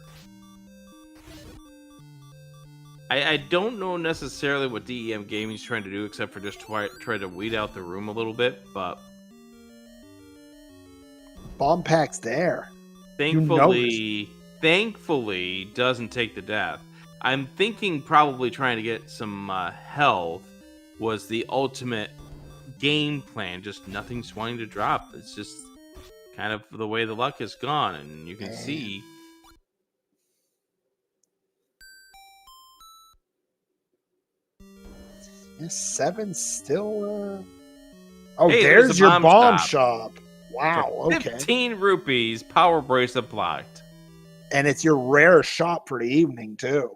I don't know necessarily what DEM Gaming's trying to do, except for just try to weed out the room a little bit, but... Bomb pack's there. Thankfully, doesn't take the death. I'm thinking probably trying to get some health was the ultimate game plan. Just nothing's wanting to drop. It's just kind of the way the luck has gone, and you can see... 7 still. Oh, hey, there's your bomb shop. Wow. Okay. 15 rupees. Power bracelet blocked. And it's your rare shop for the evening too.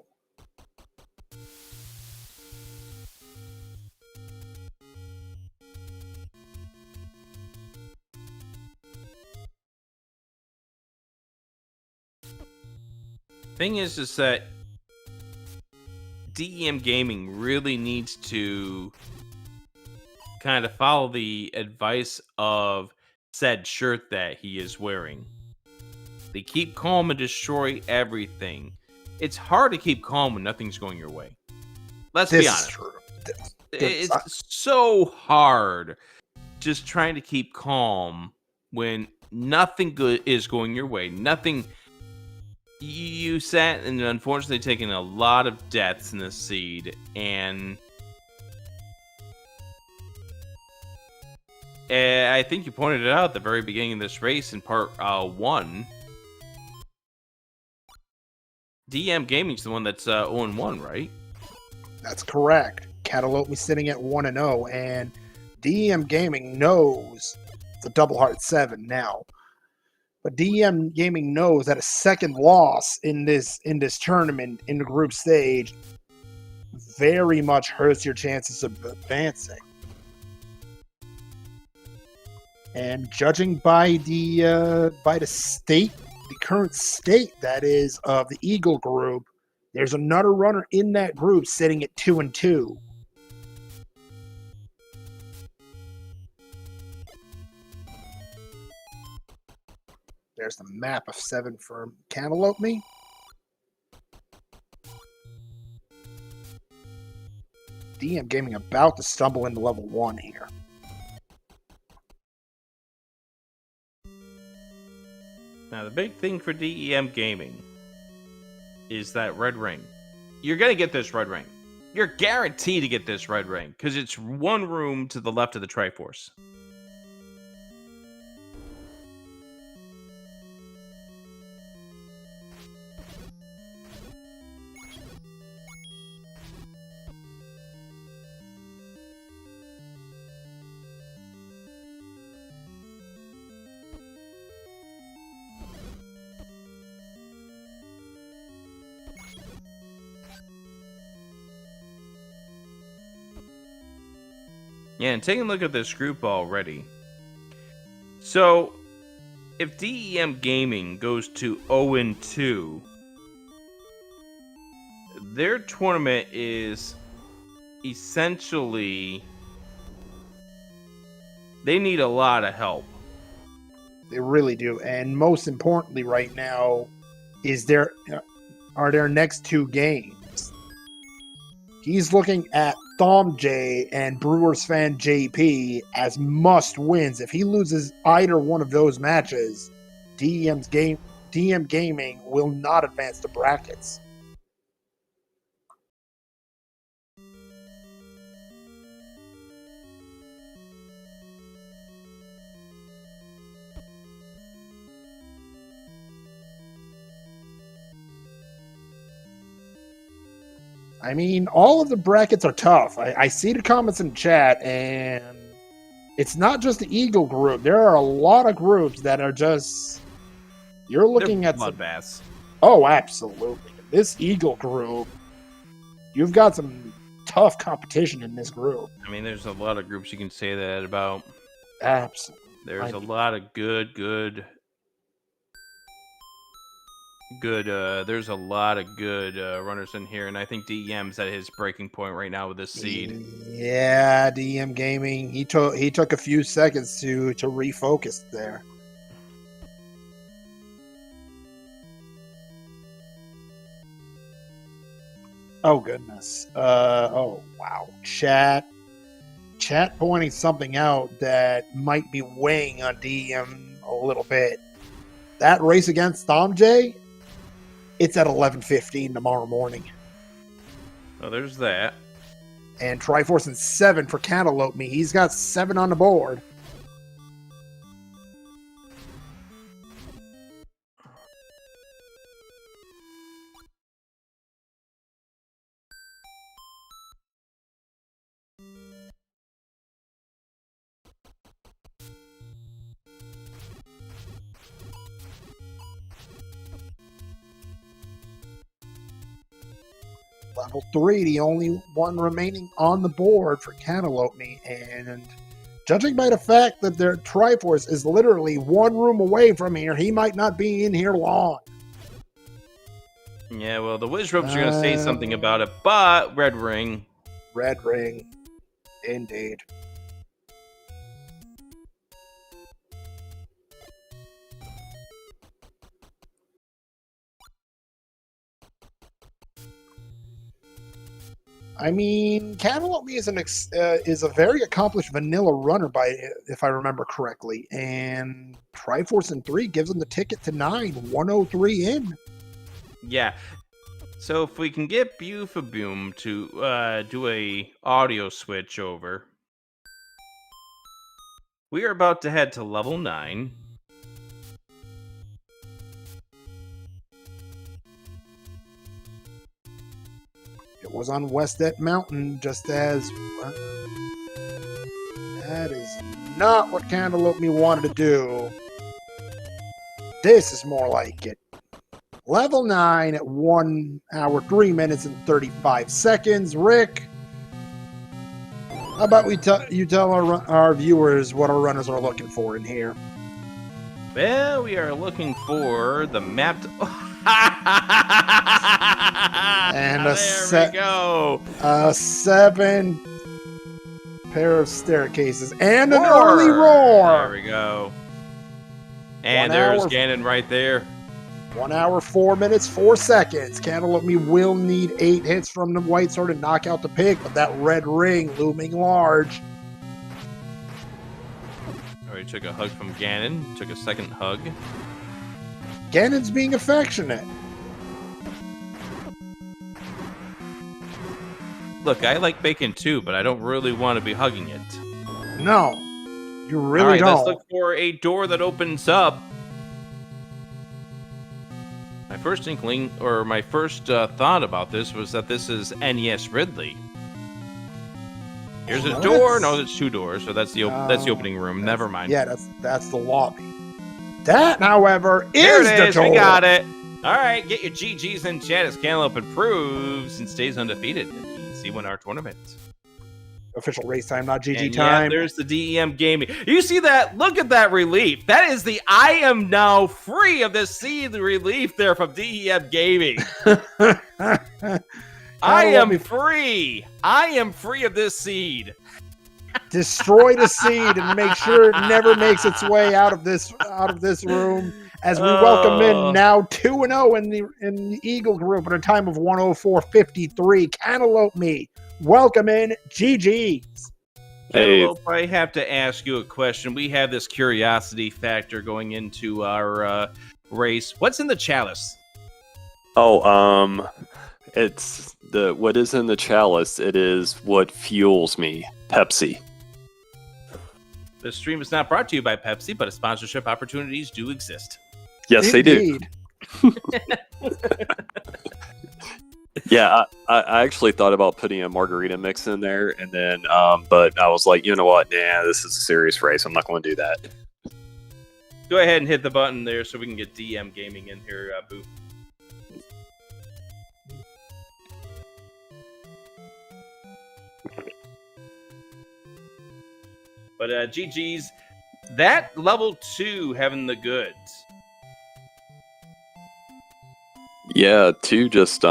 Thing is that DEM Gaming really needs to kind of follow the advice of said shirt that he is wearing. They keep calm and destroy everything. It's hard to keep calm when nothing's going your way. Let's be honest. True. It's so hard just trying to keep calm when nothing good is going your way. Nothing. You sat and unfortunately taken a lot of deaths in this seed, and I think you pointed it out at the very beginning of this race in part 1. DEM Gaming's the one that's 0-1, right? That's correct. Cantaloupe is sitting at 1-0, and DEM Gaming knows it's a double heart 7 now. But DEM Gaming knows that a second loss in this tournament in the group stage very much hurts your chances of advancing. And judging by the state, the current state that is of the Eagle group, there's another runner in that group sitting at 2-2. There's the map of 7 for Cantaloupeme. DEM Gaming about to stumble into level 1 here. Now, the big thing for DEM Gaming is that red ring. You're going to get this red ring. You're guaranteed to get this red ring because it's one room to the left of the Triforce. Yeah, and taking a look at this group already. So, if DEM Gaming goes to 0-2, their tournament is essentially... They need a lot of help. They really do. And most importantly right now are their next 2 games. He's looking at Thom J and Brewers fan JP as must wins. If he loses either one of those matches, DEM Gaming will not advance to brackets. I mean, all of the brackets are tough. I see the comments in chat, and it's not just the Eagle group. There are a lot of groups that are just... You're looking at... bloodbaths. Oh, absolutely. This Eagle group, you've got some tough competition in this group. I mean, there's a lot of groups you can say that about. Absolutely. There's a lot of good there's a lot of good runners in here, and I think DEM's at his breaking point right now with this seed. Yeah, DEM Gaming, he took a few seconds to refocus there. Oh goodness. Oh wow. Chat pointing something out that might be weighing on DEM a little bit. That race against Thom J, it's at 11:15 tomorrow morning. Oh, there's that. And Triforce and 7 for Cantaloupeme. He's got 7 on the board. Level 3, the only one remaining on the board for Cantaloupeme, and judging by the fact that their Triforce is literally one room away from here, he might not be in here long. Yeah, well, the Wiz Ropes are going to say something about it, but red ring. Red ring. Indeed. I mean, Cantaloupe is is a very accomplished vanilla runner, if I remember correctly, and Triforce in 3 gives him the ticket to 9, 103 in. Yeah. So if we can get Boom to do a audio switch over, we are about to head to level 9. It was on Westet Mountain, just as... that is not what Cantaloupe wanted to do. This is more like it. Level 9 at 1 hour, 3 minutes, and 35 seconds. Rick, how about you tell our viewers what our runners are looking for in here? Well, we are looking for the map. And there we go. A 7 pair of staircases and an early roar. There we go. And there's Ganon right there. 1 hour, 4 minutes, 4 seconds. Cantaloupe will need 8 hits from the White Sword to knock out the pig, but that red ring looming large. Already took a hug from Ganon. Took a second hug. Ganon's being affectionate. Look, I like bacon too, but I don't really want to be hugging it. No, you really All right, don't. Let's look for a door that opens up. My first inkling, or my first thought about this was that this is NES Ridley. Here's a door. No, it's 2 doors, so that's the opening room. Never mind. Yeah, that's the lobby. That, however, there is it the is. door. We got it. All right, get your GGs in chat as Cantaloupe improves and stays undefeated in the C1R tournament. Official race time, not GG and time. Yeah, there's the DEM Gaming. You see that? Look at that relief. That is the I am now free of this seed relief there from DEM Gaming. I am free. I am free of this seed. Destroy the seed and make sure it never makes its way out of this room. As we welcome in now 2-0 in the Eagle group at a time of 104.53. Cantaloupe welcome in GG's. Hey, I have to ask you a question. We have this curiosity factor going into our race. What's in the chalice? Oh, it's what is in the chalice. It is what fuels me. Pepsi. The stream is not brought to you by Pepsi, but sponsorship opportunities do exist. Yes, Indeed. They do. Yeah, I actually thought about putting a margarita mix in there, and then, but I was like, you know what? Nah, this is a serious race. I'm not going to do that. Go ahead and hit the button there so we can get DM Gaming in here, Boo. But GG's, that level 2 having the goods. Yeah, 2 just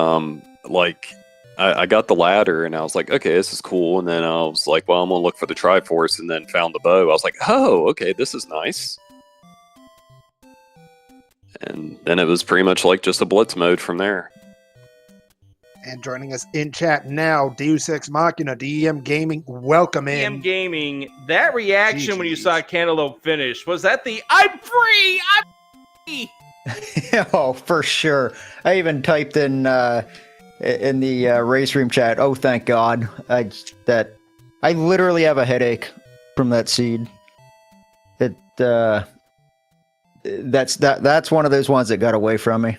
like I got the ladder and I was like, okay, this is cool. And then I was like, well, I'm gonna look for the Triforce, and then found the bow. I was like, oh, okay, this is nice. And then it was pretty much like just a blitz mode from there. And joining us in chat now, Deus Ex Machina, DEM Gaming, welcome in. DEM Gaming, that reaction when you saw Cantaloupe finish, was that the I'm free! I'm free! Oh, for sure. I even typed in the race room chat, oh, thank God. I literally have a headache from that seed. That's one of those ones that got away from me.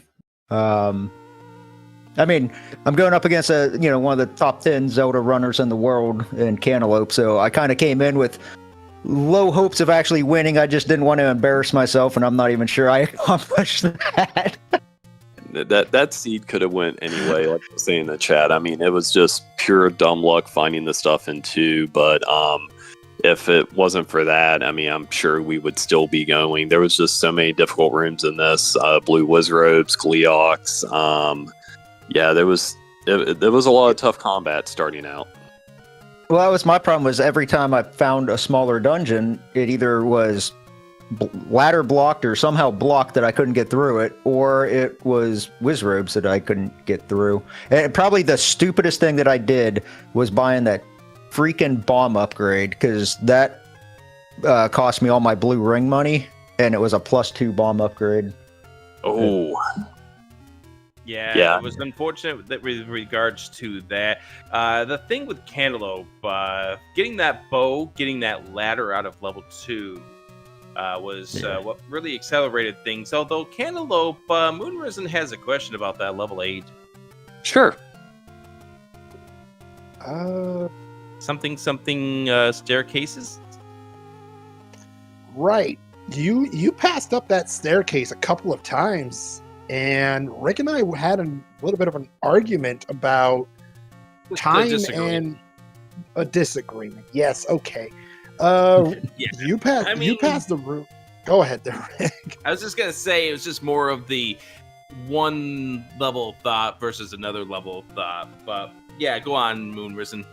I mean, I'm going up against one of the top 10 Zelda runners in the world in Cantaloupe, so I kind of came in with low hopes of actually winning. I just didn't want to embarrass myself, and I'm not even sure I accomplished that. That seed could have went anyway, like I was saying in the chat. I mean, it was just pure dumb luck finding the stuff in 2, but if it wasn't for that, I mean, I'm sure we would still be going. There was just so many difficult rooms in this. Blue Wizrobes, Gleox, Yeah, there was a lot of tough combat starting out. Well, that was my problem. Was every time I found a smaller dungeon, it either was ladder blocked or somehow blocked that I couldn't get through it, or it was wizrobes that I couldn't get through. And probably the stupidest thing that I did was buying that freaking bomb upgrade, because that cost me all my blue ring money, and it was a +2 bomb upgrade. Oh. Yeah, it was unfortunate that with regards to that. The thing with Cantaloupe, getting that bow, getting that ladder out of level 2 was what really accelerated things. Although Cantaloupe, Moonrisen has a question about that level 8. Sure. Something staircases? Right. You passed up that staircase a couple of times, and Rick and I had a little bit of an argument about time and a disagreement. Yes, okay. You passed the room. Go ahead there, Rick. I was just gonna say it was just more of the one level of thought versus another level of thought. But yeah, go on, Moonrisen.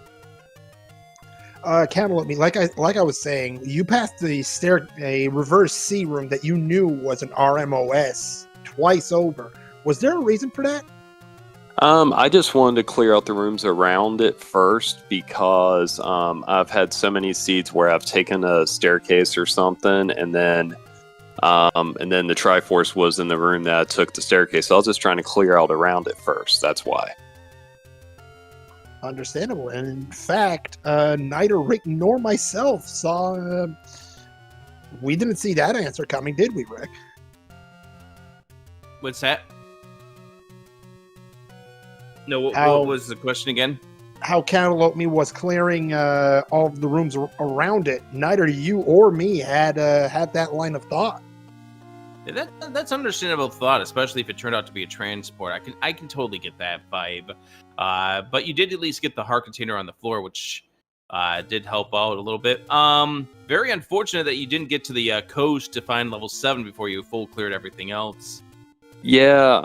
Cantaloupe, like I was saying, you passed a reverse C room that you knew was an RMOS twice over. Was there a reason for that? I just wanted to clear out the rooms around it first, because I've had so many seeds where I've taken a staircase or something, and then the Triforce was in the room that I took the staircase. So I was just trying to clear out around it first. That's why. Understandable. And in fact, neither Rick nor myself saw. We didn't see that answer coming, did we, Rick? What's that? No, what was the question again? How Cantaloupe was clearing all of the rooms around it. Neither you or me had that line of thought. Yeah, that's understandable thought, especially if it turned out to be a transport. I can totally get that vibe. But you did at least get the heart container on the floor, which did help out a little bit. Very unfortunate that you didn't get to the coast to find level 7 before you full cleared everything else. Yeah,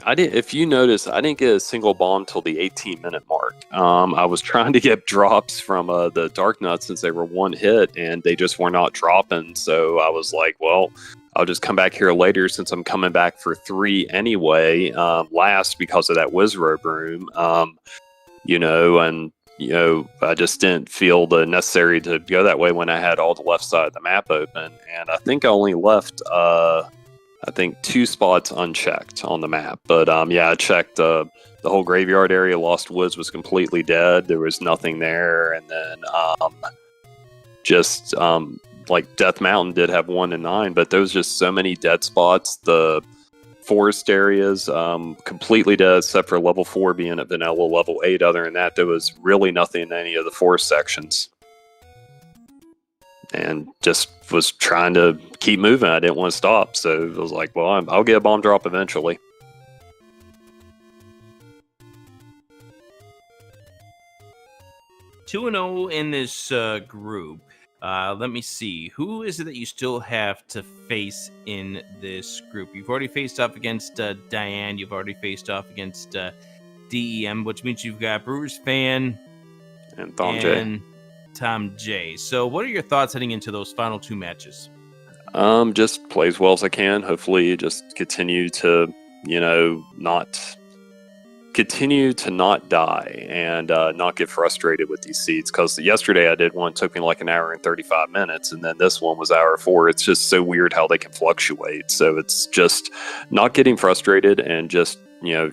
I did. If you notice, I didn't get a single bomb till the 18-minute mark. I was trying to get drops from the Dark Nuts since they were one hit, and they just were not dropping. So I was like, well, I'll just come back here later since I'm coming back for 3 anyway, last because of that Wizrobe room. I just didn't feel the necessary to go that way when I had all the left side of the map open, and I think I only left 2 spots unchecked on the map. But I checked the whole graveyard area. Lost Woods was completely dead. There was nothing there. And then like Death Mountain did have 1 and 9, but there was just so many dead spots. The forest areas completely dead except for level 4 being at vanilla, level 8. Other than that, there was really nothing in any of the forest sections. And just was trying to keep moving. I didn't want to stop, so it was like, well, I'll get a bomb drop eventually. Two 2-0 in this group. Let me see. Who is it that you still have to face in this group? You've already faced off against Diane. You've already faced off against DEM, which means you've got Brewers Fan and Tom J. So what are your thoughts heading into those final 2 matches? Just play as well as I can. Hopefully just continue to, not die and not get frustrated with these seeds. Because yesterday I did one, it took me like an hour and 35 minutes, and then this one was hour 4. It's just so weird how they can fluctuate. So it's just not getting frustrated and just,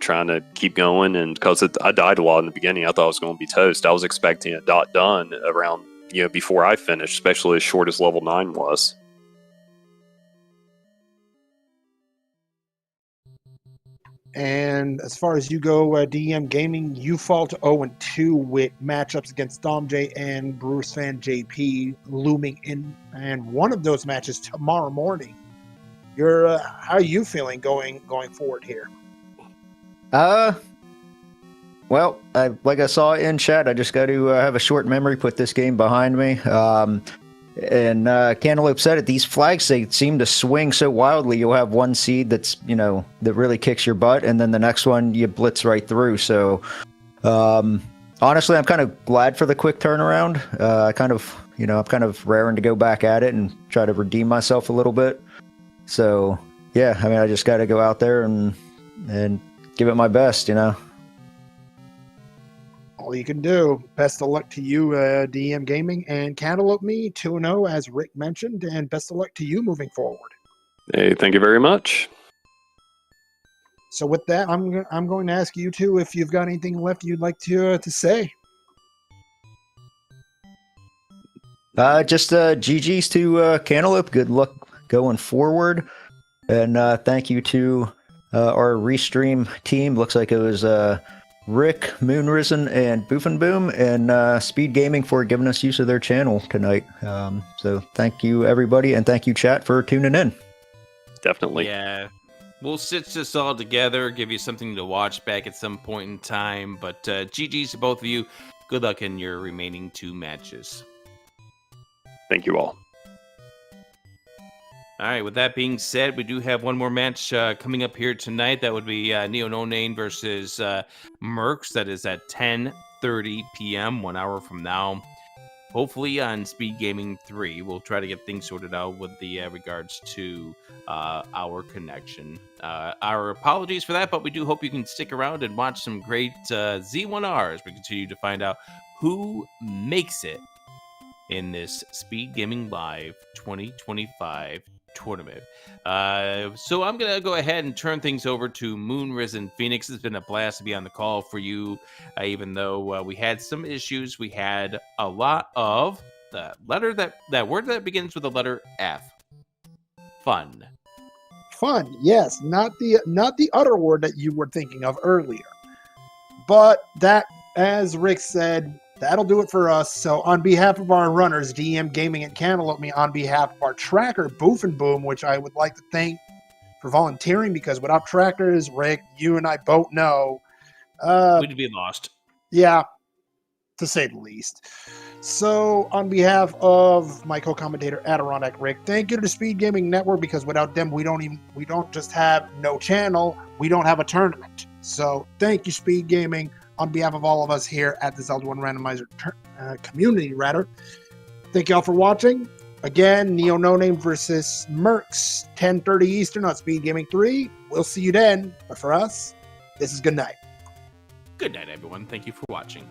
trying to keep going. And because I died a lot in the beginning, I thought I was going to be toast. I was expecting it done around, before I finished, especially as short as level 9 was. And as far as you go, DEM Gaming, you fall to 0-2 with matchups against Dom J and Brewers Fan JP looming in, and one of those matches tomorrow morning. How are you feeling going forward here? Well, like I saw in chat, I just got to have a short memory, put this game behind me. And Cantaloupe said it, these flags, they seem to swing so wildly. You'll have one seed that's, that really kicks your butt, and then the next one you blitz right through. So, honestly, I'm kind of glad for the quick turnaround. I'm kind of raring to go back at it and try to redeem myself a little bit. So, yeah, I mean, I just got to go out there and give it my best, All you can do. Best of luck to you, DEM Gaming, and cantaloupeme 2-0, as Rick mentioned, and best of luck to you moving forward. Hey, thank you very much. So with that, I'm going to ask you two if you've got anything left you'd like to say. Just GG's to Cantaloupe. Good luck going forward, and thank you to our Restream team. Looks like it was Rick, Moonrisen, and Boofenboom, and Speed Gaming for giving us use of their channel tonight. So thank you, everybody, and thank you, chat, for tuning in. Definitely. Yeah. We'll stitch this all together, give you something to watch back at some point in time. But GG's to both of you. Good luck in your remaining 2 matches. Thank you all. All right, with that being said, we do have one more match coming up here tonight. That would be Neo No Name versus Mercs. That is at 10:30 p.m., 1 hour from now. Hopefully on Speed Gaming 3. We'll try to get things sorted out with the regards to our connection. Our apologies for that, but we do hope you can stick around and watch some great Z1R as we continue to find out who makes it in this Speed Gaming Live 2025 tournament. So I'm going to go ahead and turn things over to Moonrisen Phoenix. It's been a blast to be on the call for you, even though we had some issues. We had a lot of that word that begins with the letter F. Fun. Fun, yes, not the other word that you were thinking of earlier. But that, as Rick said, that'll do it for us. So on behalf of our runners, DEM Gaming and Cantaloupeme, on behalf of our tracker, Boofenboom, which I would like to thank for volunteering, because without trackers, Rick, you and I both know, we'd be lost. Yeah, to say the least. So on behalf of my co-commentator Adirondack Rick, thank you to the Speed Gaming Network, because without them, we don't just have no channel, we don't have a tournament. So thank you, Speed Gaming. On behalf of all of us here at the Zelda 1 Randomizer community, thank you all for watching. Again, Neo No Name versus Mercs, 10:30 Eastern on Speed Gaming 3. We'll see you then. But for us, this is good night. Good night, everyone. Thank you for watching.